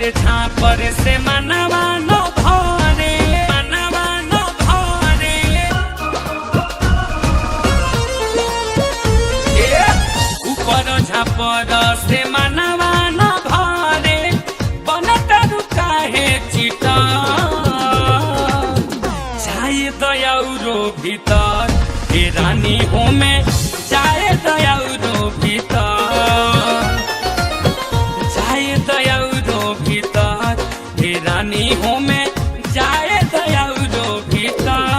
झापर से मनवा न भरे, मनवा न भरे। ऊपर झापर से मनवा न भरे, बनतर काहे चिटा जाए दयाउरो भीतर हे रानी हो में जाए दयाउरो भीतर रानी हो में जाए दयाउरो भीतर।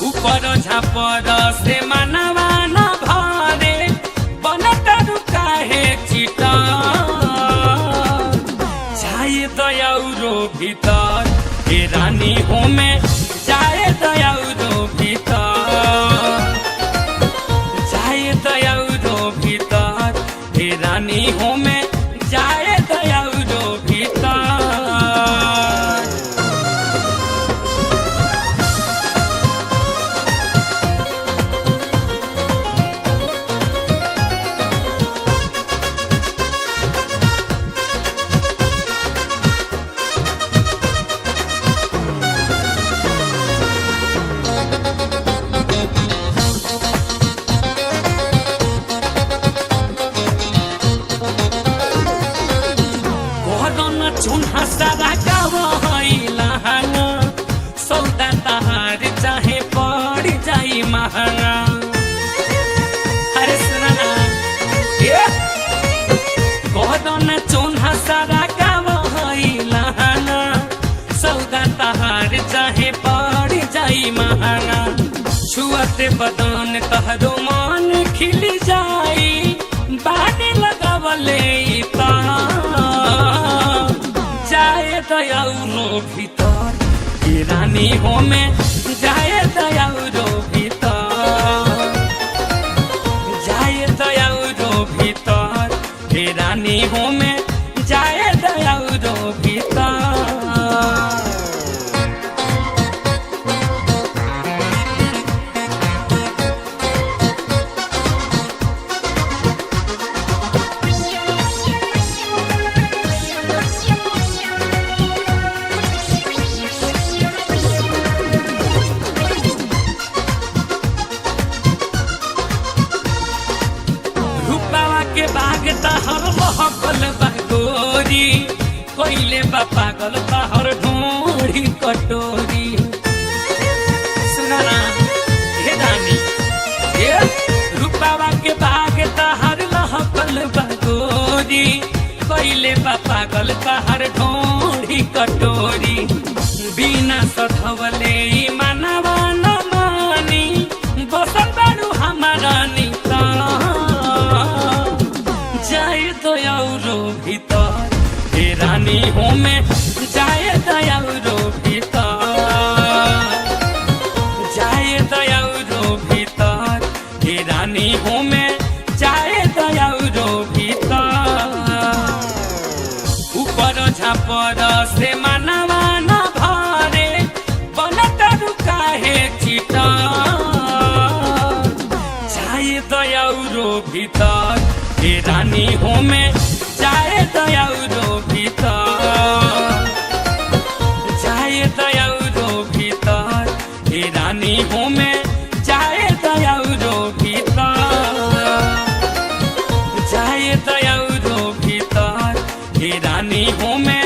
ऊपर झापर से मनवा न भरे, बनतर काहे चिटा जाए दयाउरो भीतर हे रानी हो में जाए दयाउरो भीतर, जाए दयाउरो भीतर हे रानी हो में जाए दयाउरो भीतर। चुन्हा सारा गवैला सौदा तहार चाहे पड़ जाई महंगा। अरे सुना कहदन चुन्हा सारा गवैला सौदा तहार चाहे पड़ जाई महंगा। छुअते बदन तहरो मन खिल जाई, बानी लगावले जाए दयाउरो भीतर हे रानी हो में जाए दयाउरो भीतर, जाए दयाउरो भीतर हे रानी हो में जाए दयाउरो भीतर। के बाग तहर महकल बगोरी, कोइले बा पागल तहर ढोरी कटोरी। सुना ना हे रानी रूपावा के बाग तहर महकल बगोरी, कोइले बा पागल तहर ढोरी कटोरी। बिना सधवले मनवा न मानी, बसल बारू हमारा नीता जाए दयाउरो भीतर हे रानी हो में जाए दयाउरो भीतर, जाए दयाउरो भीतर हे रानी हो में जाए दयाउरो भीतर। ऊपर झापर से मनवा न भरे, बनतर काहे चिटा जाए दयाउरो भीतर हे रानी हो में जाए दयाउरो भीतर, जाए दयाउरो भीतर हे रानी हो में जाए दयाउरो भीतर, जाए दयाउरो भीतर हे रानी हो में